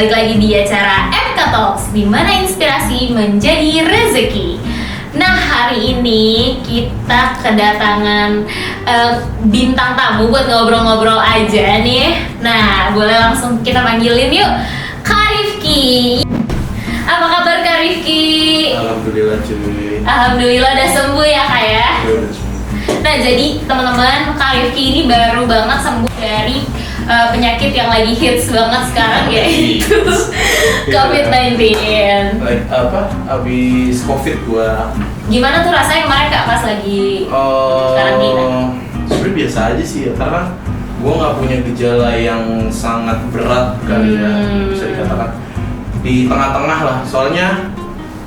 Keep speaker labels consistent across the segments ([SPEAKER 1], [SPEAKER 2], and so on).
[SPEAKER 1] balik lagi di acara MK Talks, di mana inspirasi menjadi rezeki. Nah, hari ini kita kedatangan bintang tamu buat ngobrol-ngobrol aja nih. Nah, boleh langsung kita panggilin yuk, Kak Rifki. Apa kabar Kak Rifki?
[SPEAKER 2] Alhamdulillah cuy.
[SPEAKER 1] Alhamdulillah udah sembuh ya Kak ya? Nah, jadi teman-teman, Kak Rifki ini baru banget sembuh dari penyakit yang lagi hits banget sekarang, yaitu COVID-19.
[SPEAKER 2] Abis COVID gua.
[SPEAKER 1] Gimana tuh rasanya kemarin Kak pas lagi karantina?
[SPEAKER 2] Sebenernya biasa aja sih ya, karena gua nggak punya gejala yang sangat berat kali ya, bisa dikatakan di tengah-tengah lah. Soalnya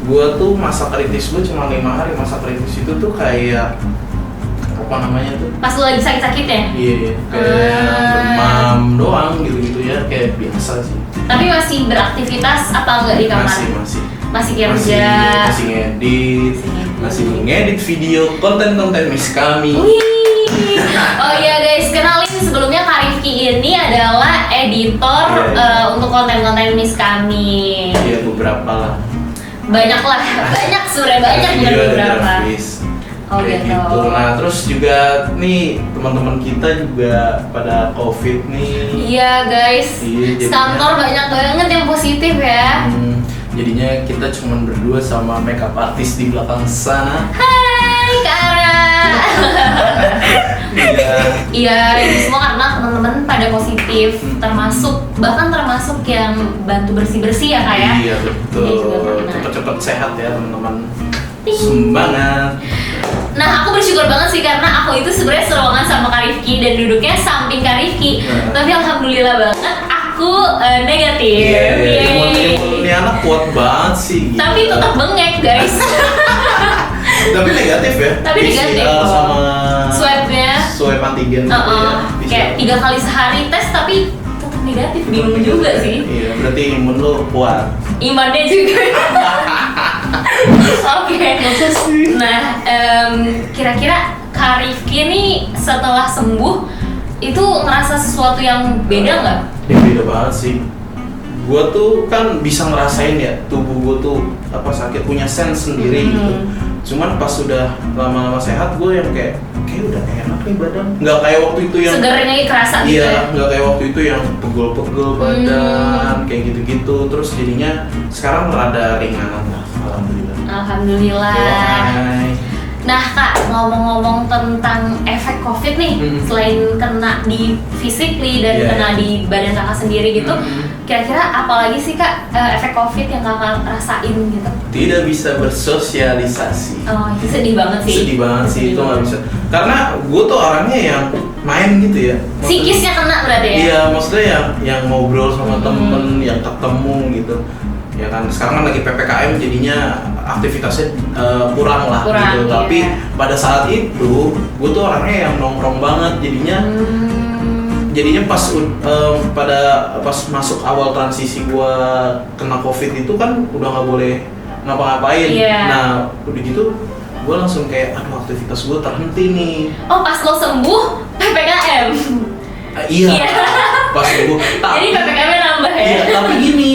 [SPEAKER 2] gua tuh masa kritis gua cuma 5 hari. Masa kritis itu tuh kayak apa namanya tuh?
[SPEAKER 1] Pas lu lagi sakit-sakit ya?
[SPEAKER 2] Iya, kayak demam doang gitu-gitu ya, kayak biasa sih.
[SPEAKER 1] Tapi masih beraktivitas apa enggak di kamar? Masih kerja?
[SPEAKER 2] Masih ngedit video konten-konten miss kami.
[SPEAKER 1] Wih. Oh iya guys, kenalin sebelumnya Kak Rifki ini adalah editor untuk konten-konten miss kami.
[SPEAKER 2] Iya, beberapa lah.
[SPEAKER 1] Banyak sebenarnya banyak bukan beberapa. Oh
[SPEAKER 2] kayak
[SPEAKER 1] gitu.
[SPEAKER 2] Nah, terus juga nih teman-teman kita juga pada COVID nih.
[SPEAKER 1] Iya guys, kantor banyak banget yang positif ya.
[SPEAKER 2] Jadinya kita cuman berdua sama makeup artist di belakang sana.
[SPEAKER 1] Hai Kak Ara. Iya, ini semua karena teman-teman pada positif, bahkan termasuk yang bantu bersih-bersih ya Kak ya.
[SPEAKER 2] Iya betul. Cepet-cepet sehat ya teman-teman. Semangat.
[SPEAKER 1] Nah, aku bersyukur banget sih karena aku itu sebenarnya seruangan sama Kak Rifki dan duduknya samping Kak Rifki. Tapi alhamdulillah banget aku negatif.
[SPEAKER 2] Ini anak kuat banget sih.
[SPEAKER 1] Tapi tetap bengek guys.
[SPEAKER 2] Tapi negatif ya.
[SPEAKER 1] Tapi negatif.
[SPEAKER 2] Sama swab antigen.
[SPEAKER 1] Kayak 3 kali sehari tes tapi tetap negatif. Bingung juga sih.
[SPEAKER 2] Iya, berarti imun lo kuat.
[SPEAKER 1] Imannya juga. Oke. Nah, kira-kira Kak Rifki nih setelah sembuh itu ngerasa sesuatu yang beda nggak?
[SPEAKER 2] Ya beda banget sih. Gua tuh kan bisa ngerasain ya tubuh gua tuh sakit, punya sense sendiri gitu. Cuman pas sudah lama-lama sehat, gue yang kayak udah enak nih badan. Nggak kayak waktu itu yang
[SPEAKER 1] segernya kerasa gitu.
[SPEAKER 2] Iya, nggak kayak waktu itu yang pegel-pegel badan kayak gitu-gitu. Terus jadinya sekarang rada ringanan lah.
[SPEAKER 1] Alhamdulillah. Nah Kak, ngomong-ngomong tentang efek COVID nih, selain kena di physically dan kena di badan kakak sendiri gitu, kira-kira apa lagi sih Kak efek COVID yang kakak rasain gitu?
[SPEAKER 2] Tidak bisa bersosialisasi.
[SPEAKER 1] Oh, itu sedih banget sih.
[SPEAKER 2] Sedih banget sih, itu nggak bisa. Karena gue tuh orangnya yang main gitu ya.
[SPEAKER 1] Psikisnya kena berarti ya?
[SPEAKER 2] Iya, maksudnya yang ngobrol sama temen, yang ketemu gitu. Ya kan, sekarang kan lagi PPKM jadinya aktivitasnya kurang lah gitu. Tapi pada saat itu gue tuh orangnya yang nongkrong banget, jadinya pas masuk awal transisi gue kena COVID itu kan udah nggak boleh ngapa-ngapain. Nah udah gitu gue langsung kayak aduh, aktivitas gue terhenti nih.
[SPEAKER 1] Oh, pas lo sembuh PPKM?
[SPEAKER 2] Iya. Pas sembuh.
[SPEAKER 1] Jadi PPKM-nya nambah ya?
[SPEAKER 2] Iya, tapi gini,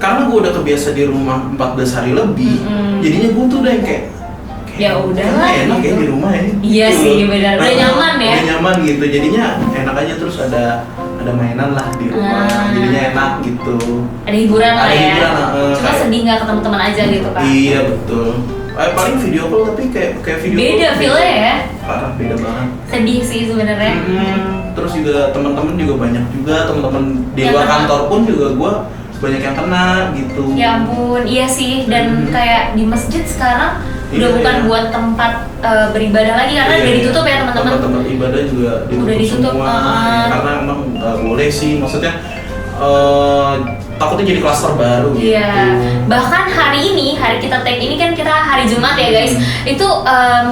[SPEAKER 2] karena gue udah kebiasa di rumah 14 hari lebih, jadinya gue tuh udah yang kayak
[SPEAKER 1] ya udah lah,
[SPEAKER 2] enak ya di rumah ya.
[SPEAKER 1] Iya gitu. Sih benar, udah nyaman ya.
[SPEAKER 2] Udah nyaman gitu, jadinya enak aja, terus ada mainan lah di rumah, jadinya enak gitu.
[SPEAKER 1] Ada hiburan lah ya. Cuma
[SPEAKER 2] kayak,
[SPEAKER 1] sedih nggak ketemu teman aja gitu Kak.
[SPEAKER 2] Iya betul. Paling video call tapi kayak video
[SPEAKER 1] beda feel-nya ya.
[SPEAKER 2] Parah, beda banget.
[SPEAKER 1] Sedih sih sebenarnya.
[SPEAKER 2] Terus juga teman-teman juga banyak juga, teman-teman di luar kantor pun juga gue banyak yang kena gitu.
[SPEAKER 1] Ya ampun, iya sih. Dan kayak di masjid sekarang udah bukan buat tempat beribadah lagi karena udah ditutup ya teman-teman.
[SPEAKER 2] Tempat ibadah juga ditutup semua. Karena emang nggak boleh sih, maksudnya takutnya jadi klaster baru gitu.
[SPEAKER 1] Iya. Bahkan hari kita tag ini kan kita hari Jumat ya guys. Itu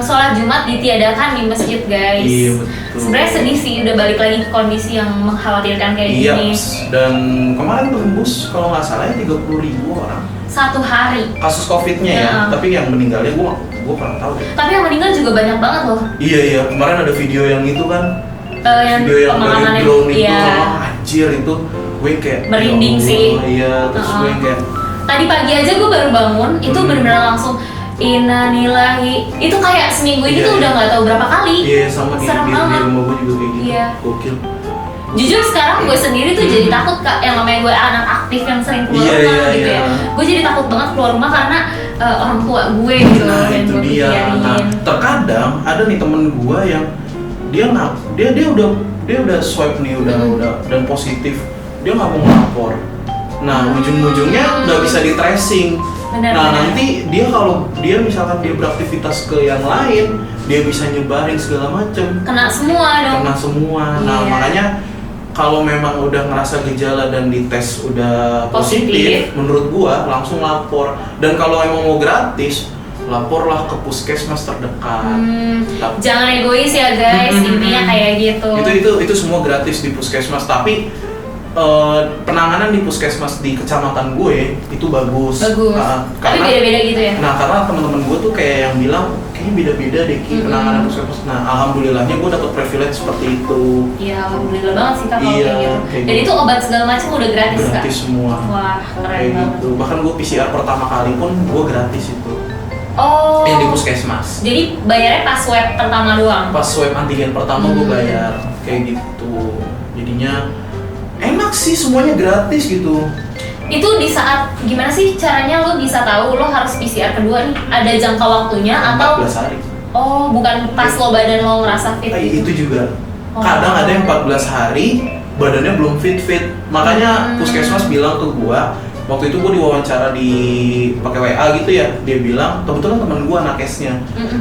[SPEAKER 1] sholat Jumat ditiadakan di masjid guys.
[SPEAKER 2] Iya betul.
[SPEAKER 1] Sebenarnya sedih sih, udah balik lagi ke kondisi yang mengkhawatirkan kayak gini.
[SPEAKER 2] Dan kemarin tembus kalau nggak salah 30.000 orang.
[SPEAKER 1] Satu hari.
[SPEAKER 2] Kasus COVID-nya ya. Tapi yang meninggalnya gue kurang tahu deh.
[SPEAKER 1] Tapi yang meninggal juga banyak banget loh.
[SPEAKER 2] Iya, kemarin ada video yang itu kan.
[SPEAKER 1] Yang
[SPEAKER 2] video yang dari drone itu,
[SPEAKER 1] iya.
[SPEAKER 2] Anjir itu gue yang kayak
[SPEAKER 1] merinding
[SPEAKER 2] ya Allah,
[SPEAKER 1] sih.
[SPEAKER 2] Iya, terus gue yang kayak
[SPEAKER 1] Tadi pagi aja gue baru bangun, itu bener-bener langsung innalillahi. Itu kayak seminggu ini
[SPEAKER 2] Iya,
[SPEAKER 1] tuh
[SPEAKER 2] iya.
[SPEAKER 1] udah nggak tahu berapa kali.
[SPEAKER 2] iya sama di
[SPEAKER 1] Serem banget.
[SPEAKER 2] rumah gue juga kayak gitu.
[SPEAKER 1] Iya.
[SPEAKER 2] Gokil.
[SPEAKER 1] Jujur sekarang gue sendiri tuh jadi takut Kak, yang namanya gue anak aktif yang sering keluar
[SPEAKER 2] Iya,
[SPEAKER 1] rumah
[SPEAKER 2] iya,
[SPEAKER 1] gitu
[SPEAKER 2] iya.
[SPEAKER 1] ya. Gue jadi takut banget keluar rumah karena orang tua gue gitu
[SPEAKER 2] Nah
[SPEAKER 1] yang
[SPEAKER 2] itu
[SPEAKER 1] gue
[SPEAKER 2] dia.
[SPEAKER 1] pikirin.
[SPEAKER 2] Nah terkadang ada nih temen gue yang dia udah swipe nih udah dan positif, dia nggak mau ngelapor. Nah ujung-ujungnya nggak bisa di tracing.
[SPEAKER 1] Benar,
[SPEAKER 2] Nah
[SPEAKER 1] benar.
[SPEAKER 2] nanti kalau dia misalkan dia beraktivitas ke yang lain, dia bisa nyebarin segala macem.
[SPEAKER 1] Kena semua dong.
[SPEAKER 2] Kena semua. Nah
[SPEAKER 1] Iya.
[SPEAKER 2] makanya kalau memang udah ngerasa gejala dan dites udah
[SPEAKER 1] Positif.
[SPEAKER 2] positif, menurut gua langsung lapor. Dan kalau emang mau gratis, laporlah ke puskesmas terdekat. Tapi-
[SPEAKER 1] Jangan egois ya guys, intinya kayak gitu.
[SPEAKER 2] itu semua gratis di puskesmas. Tapi penanganan di puskesmas di kecamatan gue itu bagus.
[SPEAKER 1] Bagus. Tapi beda-beda gitu ya.
[SPEAKER 2] Nah karena teman-teman gue tuh kayak yang bilang kayaknya beda-beda deh Ki, penanganan puskesmas. Nah alhamdulillahnya gue dapet privilege seperti itu.
[SPEAKER 1] Iya, alhamdulillah banget sih Kak kalau
[SPEAKER 2] Iya,
[SPEAKER 1] kayak gitu.
[SPEAKER 2] kayak
[SPEAKER 1] Dan
[SPEAKER 2] gitu.
[SPEAKER 1] itu obat segala macam udah gratis Kak.
[SPEAKER 2] Gratis semua.
[SPEAKER 1] Wah, keren
[SPEAKER 2] Kayak
[SPEAKER 1] banget.
[SPEAKER 2] gitu. Bahkan gue PCR pertama kali pun gue gratis itu.
[SPEAKER 1] Oh.
[SPEAKER 2] Di puskesmas.
[SPEAKER 1] Jadi bayarnya pas swab pertama doang.
[SPEAKER 2] Pas swab antigen pertama gue bayar kayak gitu. Jadinya enak sih, semuanya gratis gitu.
[SPEAKER 1] Itu di saat gimana sih caranya lo bisa tahu lo harus PCR kedua nih? Ada jangka waktunya atau
[SPEAKER 2] 14 hari.
[SPEAKER 1] oh bukan pas lo badan lo ngerasa fit?
[SPEAKER 2] Itu juga.
[SPEAKER 1] Oh.
[SPEAKER 2] Kadang ada yang 14 hari badannya belum fit. Makanya puskesmas bilang ke gua, waktu itu gua diwawancara di pakai WA gitu ya. Dia bilang, kebetulan teman gua anak esnya.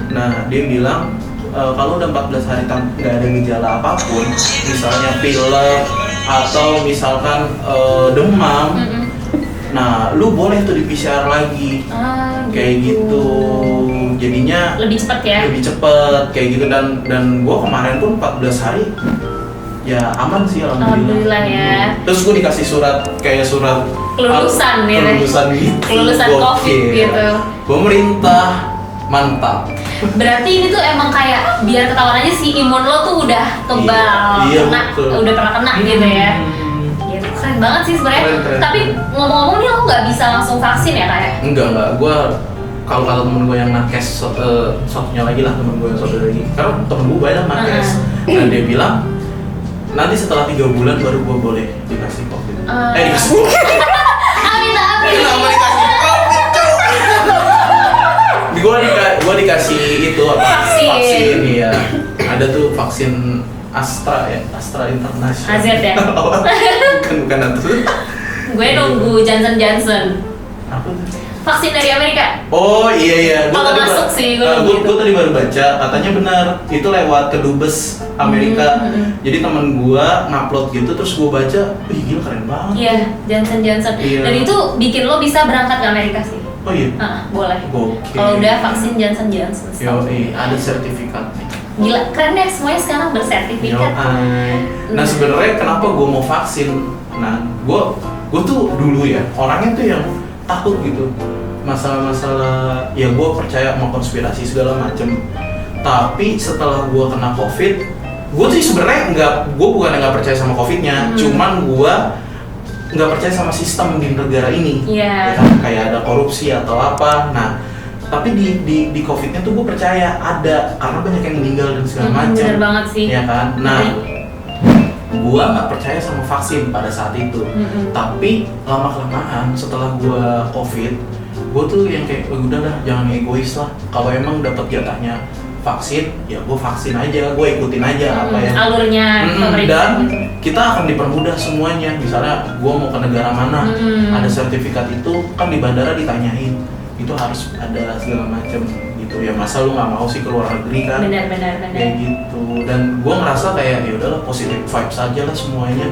[SPEAKER 2] Nah, dia bilang kalau udah 14 hari nggak ada gejala apapun, misalnya pilek atau misalkan demam, nah lu boleh tuh di PCR lagi. Kayak gitu. Jadinya
[SPEAKER 1] Lebih cepet ya?
[SPEAKER 2] lebih cepet kayak gitu. Dan gua kemarin pun 14 hari ya aman sih
[SPEAKER 1] Alhamdulillah ya.
[SPEAKER 2] Terus gua dikasih surat kayak surat
[SPEAKER 1] Kelulusan ya?
[SPEAKER 2] kelulusan gitu.
[SPEAKER 1] Kelulusan COVID
[SPEAKER 2] Gokil.
[SPEAKER 1] gitu.
[SPEAKER 2] Pemerintah mantap.
[SPEAKER 1] Berarti ini tuh emang kayak biar ketahuan aja sih imun lo tuh udah kebal,
[SPEAKER 2] Iya,
[SPEAKER 1] kena,
[SPEAKER 2] betul.
[SPEAKER 1] udah pernah kena gitu ya. Gitu, keren banget sih sebenarnya.
[SPEAKER 2] Keren.
[SPEAKER 1] Tapi ngomong-ngomong nih lo nggak bisa langsung vaksin ya kayak?
[SPEAKER 2] Enggak, gua kalau kata temen gue yang nakes satunya lagi lah, temen gue yang satu lagi, karena temen gue banyak nakes. Nah dia bilang nanti setelah 3 bulan baru gue boleh dikasih COVID. Dikasih COVID.
[SPEAKER 1] Amin amin.
[SPEAKER 2] Kenapa dikasih COVID, Cok? Gue dikasih itu apa?
[SPEAKER 1] Vaksin.
[SPEAKER 2] Iya. Ada tuh vaksin Astra International.
[SPEAKER 1] AZ ya?
[SPEAKER 2] bukan itu.
[SPEAKER 1] Gue nunggu Johnson.
[SPEAKER 2] Apa tuh?
[SPEAKER 1] Vaksin dari Amerika.
[SPEAKER 2] Oh iya.
[SPEAKER 1] Kalau masuk sih, gue gitu.
[SPEAKER 2] Gue tadi baru baca, katanya benar. Itu lewat kedubes Amerika. Jadi temen gue ngupload gitu, terus gue baca, wih gila keren banget.
[SPEAKER 1] Iya, Johnson.
[SPEAKER 2] Iya.
[SPEAKER 1] Dan itu bikin lo bisa berangkat ke Amerika sih.
[SPEAKER 2] Oh iya.
[SPEAKER 1] Boleh.
[SPEAKER 2] Gokil.
[SPEAKER 1] Kalau udah vaksin Johnson.
[SPEAKER 2] Ada sertifikatnya.
[SPEAKER 1] Gila, keren deh semuanya sekarang bersertifikat.
[SPEAKER 2] Nah sebenarnya kenapa gue mau vaksin? Nah gue tuh dulu ya orangnya tuh yang takut gitu masalah-masalah, ya gue percaya sama konspirasi segala macem. Tapi setelah gue kena COVID, gue sih sebenarnya bukan nggak percaya sama COVID-nya, cuman gue nggak percaya sama sistem di negara ini.
[SPEAKER 1] Iya.
[SPEAKER 2] Ya kan? Kayak ada korupsi atau apa. Nah tapi di COVID-nya tuh gue percaya ada, karena banyak yang meninggal dan segala macam.
[SPEAKER 1] Bener banget sih.
[SPEAKER 2] Ya kan. Nah gue nggak percaya sama vaksin pada saat itu. Tapi lama-kelamaan setelah gue COVID, gue tuh yang kayak udahlah jangan egois lah. Kalau emang dapat jatahnya vaksin, ya gue vaksin aja, gue ikutin aja apa yang
[SPEAKER 1] alurnya pemerintah
[SPEAKER 2] dan
[SPEAKER 1] gitu.
[SPEAKER 2] kita akan dipermudah semuanya. Misalnya gue mau ke negara mana, ada sertifikat itu kan di bandara ditanyain, itu harus ada segala macam gitu ya. Masa lu nggak mau sih keluar negeri kan?
[SPEAKER 1] Benar.
[SPEAKER 2] Kayak gitu. Dan gue ngerasa kayak ya udahlah positive vibes aja lah semuanya,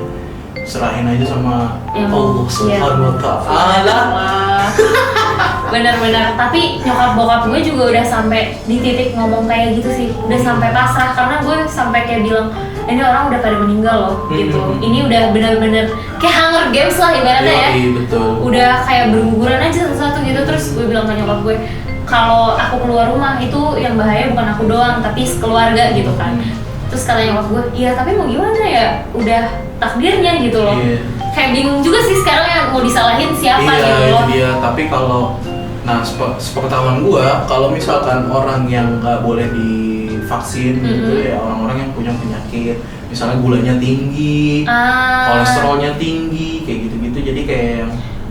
[SPEAKER 2] serahin aja sama Allah Subhanahu Wa Taala.
[SPEAKER 1] Benar. Tapi nyokap bokap gue juga udah sampai di titik ngomong kayak gitu sih, udah sampai pasrah karena gue sampai kayak bilang ini orang udah pada meninggal loh gitu. Ini udah benar-benar kayak Hunger Games lah ibaratnya ya.
[SPEAKER 2] Betul.
[SPEAKER 1] Udah kayak berguguran aja satu-satu gitu. Terus gue bilang ke nyokap gue, kalau aku keluar rumah itu yang bahaya bukan aku doang tapi sekeluarga gitu kan. Terus kata nyokap gue, iya tapi mau gimana ya, udah takdirnya gitu loh. kayak bingung juga sih sekarang yang mau disalahin siapa
[SPEAKER 2] iya,
[SPEAKER 1] gitu loh.
[SPEAKER 2] itu dia. Tapi kalau sepengetahuan gua, kalau misalkan orang yang nggak boleh divaksin gitu ya, orang-orang yang punya penyakit, misalnya gulanya tinggi, kolesterolnya tinggi, kayak gitu-gitu. Jadi kayak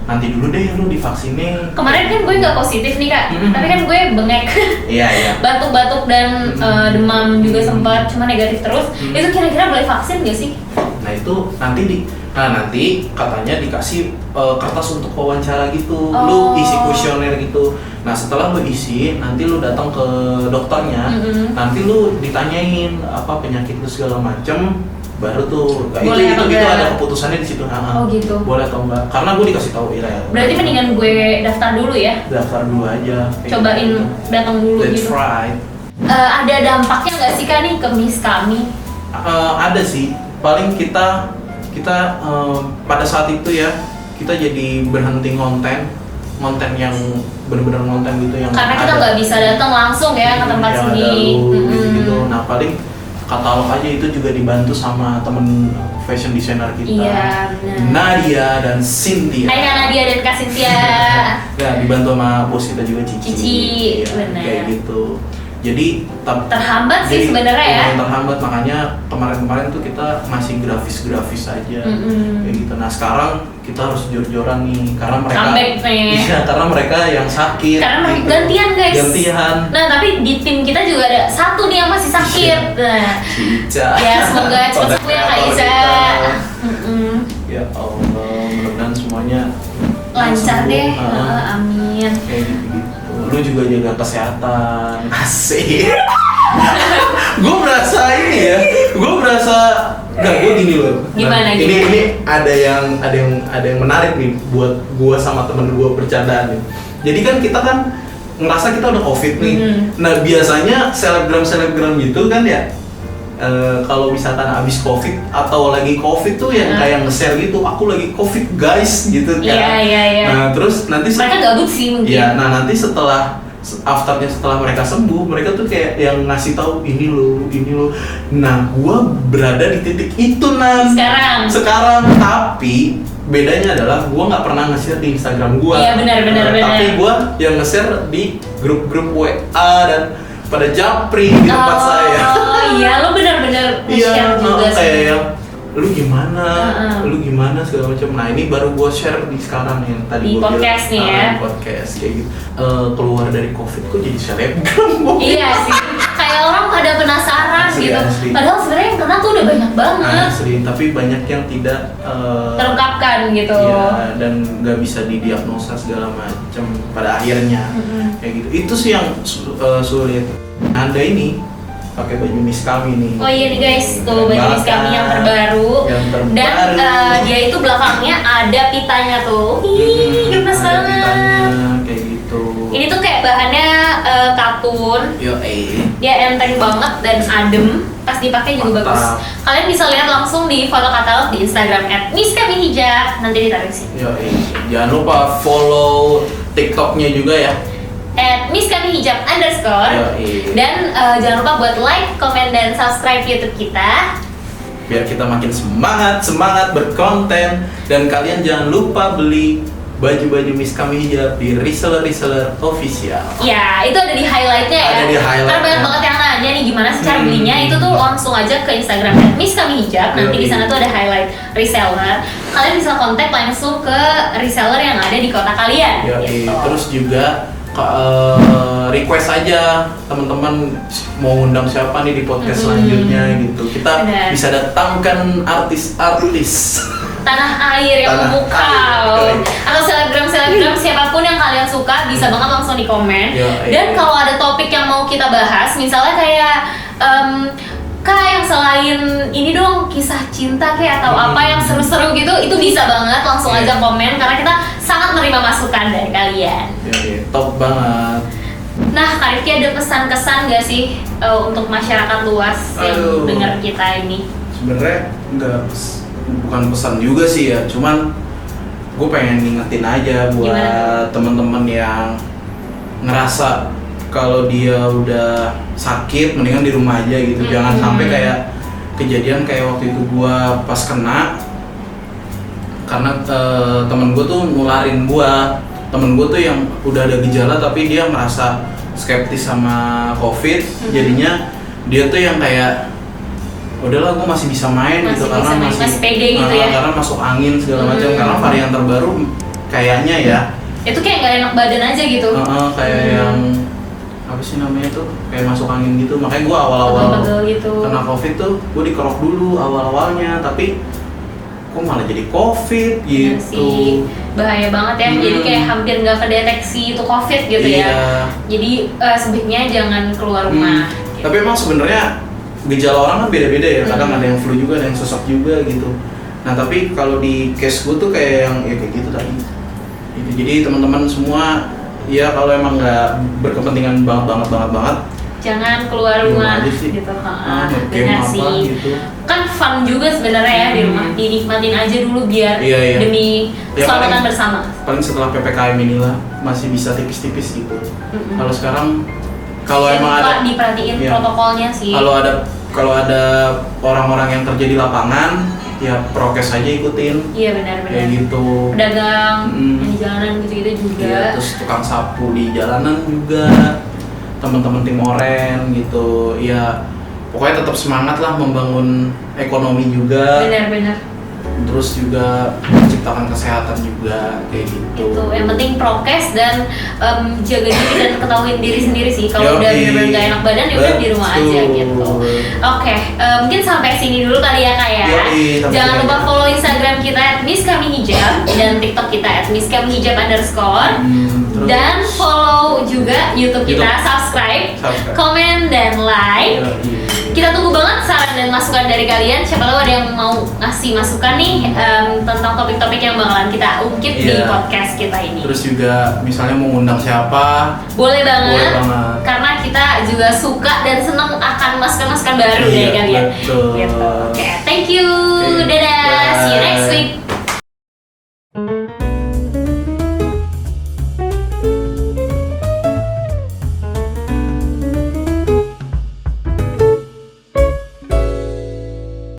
[SPEAKER 2] nanti dulu deh lu divaksinnya.
[SPEAKER 1] Kemarin kan gue nggak positif nih kak, tapi kan gue bengek.
[SPEAKER 2] Iya.
[SPEAKER 1] Batuk-batuk dan demam juga sempat, cuma negatif terus. Itu kira-kira boleh vaksin gak sih?
[SPEAKER 2] Nah itu nanti katanya dikasih kertas untuk wawancara gitu, lu isi kuesioner gitu. Nah setelah lu isi, nanti lu datang ke dokternya, nanti lu ditanyain apa penyakit lu segala macem, baru tuh itu ada keputusannya di situ.
[SPEAKER 1] Oh gitu.
[SPEAKER 2] Boleh atau enggak? Karena gue dikasih tahu ya.
[SPEAKER 1] Berarti mendingan gue daftar dulu ya.
[SPEAKER 2] Daftar dulu aja.
[SPEAKER 1] Cobain
[SPEAKER 2] gitu.
[SPEAKER 1] datang dulu
[SPEAKER 2] That's
[SPEAKER 1] gitu.
[SPEAKER 2] right.
[SPEAKER 1] Ada dampaknya nggak sih kak nih ke Miss kami?
[SPEAKER 2] Ada sih. Paling kita pada saat itu ya kita jadi berhenti konten yang benar-benar konten gitu yang
[SPEAKER 1] karena kita nggak bisa datang langsung ya ke tempat sini.
[SPEAKER 2] Gitu. Nah paling katalog aja itu juga dibantu sama temen fashion designer kita.
[SPEAKER 1] Iya,
[SPEAKER 2] Nadia dan Cynthia.
[SPEAKER 1] Hai Kak Nadia dan Kak Cynthia.
[SPEAKER 2] Ya dibantu sama bos kita juga Cici.
[SPEAKER 1] Ya, benar.
[SPEAKER 2] Kayak gitu. Jadi
[SPEAKER 1] terhambat sih sebenarnya ya.
[SPEAKER 2] Terhambat, makanya kemarin tuh kita masih grafis aja kayak gitu. Nah sekarang kita harus jor-joran nih karena mereka
[SPEAKER 1] comeback nih.
[SPEAKER 2] Iya, karena mereka yang sakit.
[SPEAKER 1] Karena mereka
[SPEAKER 2] gitu.
[SPEAKER 1] gantian guys.
[SPEAKER 2] Gantian.
[SPEAKER 1] Nah tapi di tim kita juga ada satu nih yang masih sakit. Nah,
[SPEAKER 2] Ica.
[SPEAKER 1] ya semoga cepat sembuh ya Kak Ica.
[SPEAKER 2] Ya Allah, mudah-mudahan semuanya
[SPEAKER 1] lancar deh. Amin.
[SPEAKER 2] Kayak gitu. Lu juga jaga kesehatan. Asik. Gue berasa ini ya. Gue gini loh.
[SPEAKER 1] Gimana
[SPEAKER 2] ini ada yang menarik nih buat gue sama temen gue bercandaan nih. Jadi kan kita kan ngerasa kita udah COVID nih. Nah biasanya selebgram gitu kan ya. Kalau misalkan abis COVID atau lagi COVID tuh yang kayak nge-share gitu, aku lagi COVID guys gitu kan.
[SPEAKER 1] Iya.
[SPEAKER 2] Nah terus nanti
[SPEAKER 1] mereka gabut sih mungkin.
[SPEAKER 2] Iya, nah nanti setelah mereka sembuh, mereka tuh kayak yang ngasih tahu ini loh. Nah gua berada di titik itu sekarang tapi bedanya adalah gua nggak pernah nge-share di Instagram gua.
[SPEAKER 1] Iya benar.
[SPEAKER 2] Tapi gua yang nge-share di grup-grup WA dan pada japri di tempat saya.
[SPEAKER 1] Oh iya, lo benar-benar share juga sih.
[SPEAKER 2] Kayak lu gimana segala macam. Nah ini baru gue share di sekarang yang tadi
[SPEAKER 1] di podcast nih ya.
[SPEAKER 2] Podcast kayak gitu. Keluar dari COVID kok jadi selebgram.
[SPEAKER 1] Iya sih. Kayak orang pada penasaran
[SPEAKER 2] asli,
[SPEAKER 1] gitu.
[SPEAKER 2] Asli.
[SPEAKER 1] Padahal sebenarnya yang kena tuh udah banyak banget.
[SPEAKER 2] Asli, tapi banyak yang tidak
[SPEAKER 1] terungkapkan gitu.
[SPEAKER 2] Iya, dan nggak bisa didiagnosa segala macam pada akhirnya. Kayak gitu. Itu sih yang sulit. Anda ini pakai baju Miss kami nih.
[SPEAKER 1] Oh iya nih guys, tuh baju Miss kami yang terbaru. Dan dia itu belakangnya ada pitanya tuh. Ih, gemes banget.
[SPEAKER 2] Kayak gitu.
[SPEAKER 1] Ini tuh kayak bahannya katun. Dia enteng banget dan adem. Pas dipakai juga bagus. Kalian bisa lihat langsung di foto katalog di Instagram @miskamihijab. Nanti ditaruh sini.
[SPEAKER 2] Jangan lupa follow TikToknya juga ya.
[SPEAKER 1] @miskamihijab_. Dan jangan lupa buat like, komen, dan subscribe YouTube kita
[SPEAKER 2] biar kita makin semangat berkonten. Dan kalian jangan lupa beli baju-baju Miss Kami Hijab di reseller official.
[SPEAKER 1] Ya, itu ada di highlightnya ya.
[SPEAKER 2] Ada di highlight.
[SPEAKER 1] Karena banyak banget yang nanya nih gimana sih cara belinya. Itu tuh langsung aja ke Instagram Miss Kami Hijab. Nanti di sana tuh ada highlight reseller. Kalian bisa kontak langsung ke reseller yang ada di kota kalian. Gitu.
[SPEAKER 2] Terus juga request aja teman-teman mau undang siapa nih di podcast selanjutnya gitu. Kita bisa datangkan artis-artis
[SPEAKER 1] tanah air yang memukau atau selebgram siapapun yang kalian suka, bisa banget langsung di komen. Dan kalau ada topik yang mau kita bahas, misalnya kayak Kak yang selain ini dong kisah cinta kayak atau apa yang seru-seru gitu, itu bisa banget langsung aja komen karena kita sangat menerima masukan dari kalian.
[SPEAKER 2] Top banget.
[SPEAKER 1] Nah, Kak Rifki ada pesan-kesan gak sih untuk masyarakat luas yang dengar kita ini?
[SPEAKER 2] Sebenarnya bukan pesan juga sih ya, cuman gue pengen ngingetin aja buat teman-teman yang ngerasa kalau dia udah sakit mendingan di rumah aja gitu. Jangan sampai kayak kejadian kayak waktu itu gua pas kena karena temen gue tuh nularin gue. Temen gue tuh yang udah ada gejala tapi dia merasa skeptis sama COVID, jadinya dia tuh yang kayak udahlah gue masih bisa main gitu karena
[SPEAKER 1] masih pede gitu ya.
[SPEAKER 2] Karena masuk angin segala macam, karena varian terbaru kayaknya ya
[SPEAKER 1] itu kayak nggak enak badan aja gitu.
[SPEAKER 2] Kayak yang apa sih namanya tuh kayak masuk angin gitu, makanya gue awal-awal
[SPEAKER 1] gitu.
[SPEAKER 2] kena COVID tuh gue dikerok dulu awal-awalnya, tapi kok malah jadi COVID gitu.
[SPEAKER 1] Sih, bahaya banget ya. Jadi kayak hampir nggak kedeteksi itu COVID gitu ya. Jadi sebaiknya jangan keluar rumah.
[SPEAKER 2] Gitu. Tapi emang sebenarnya gejala orang kan beda-beda ya. Kadang ada yang flu juga, ada yang sesak juga gitu. Nah tapi kalau di case gue tuh kayak yang ya kayak gitu tadi. Gitu. Jadi teman-teman semua ya kalau emang nggak berkepentingan banget
[SPEAKER 1] jangan keluar rumah gitu. Benar sih.
[SPEAKER 2] Gitu.
[SPEAKER 1] Kan fun juga sebenarnya ya di rumah, dinikmatin aja dulu biar demi keselamatan bersama.
[SPEAKER 2] Paling setelah PPKM inilah masih bisa tipis-tipis gitu. Kalau sekarang kalau emang ada
[SPEAKER 1] diperhatiin protokolnya sih.
[SPEAKER 2] Kalau ada orang-orang yang kerja di lapangan ya prokes aja ikutin.
[SPEAKER 1] Iya benar.
[SPEAKER 2] Kayak gitu.
[SPEAKER 1] Pedagang di jalanan gitu-gitu juga.
[SPEAKER 2] Iya, terus tukang sapu di jalanan juga. Teman-teman tim oren gitu. Ya pokoknya tetap semangat lah membangun ekonomi juga.
[SPEAKER 1] Benar.
[SPEAKER 2] Terus juga menciptakan kesehatan juga kayak gitu.
[SPEAKER 1] Itu yang penting prokes dan jaga diri dan ketahuin diri sendiri sih. Kalau udah benar-benar gak enak badan ya udah di rumah aja gitu. Oke, mungkin sampai sini dulu kali ya Kak ya. Jangan lupa follow Instagram kita @miskamihijab dan TikTok kita @miskamihijab_. Dan follow juga YouTube kita, subscribe, komen dan like. Kita tunggu banget saran dan masukan dari kalian. Siapa tahu ada yang mau ngasih masukan nih tentang topik-topik yang bakalan kita ungkit di podcast kita ini.
[SPEAKER 2] Terus juga misalnya mau ngundang siapa?
[SPEAKER 1] Boleh banget. Karena kita juga suka dan senang akan masukan-masukan baru dari kalian.
[SPEAKER 2] Betul.
[SPEAKER 1] Gitu. Oke, thank you. Dadah. See you next week.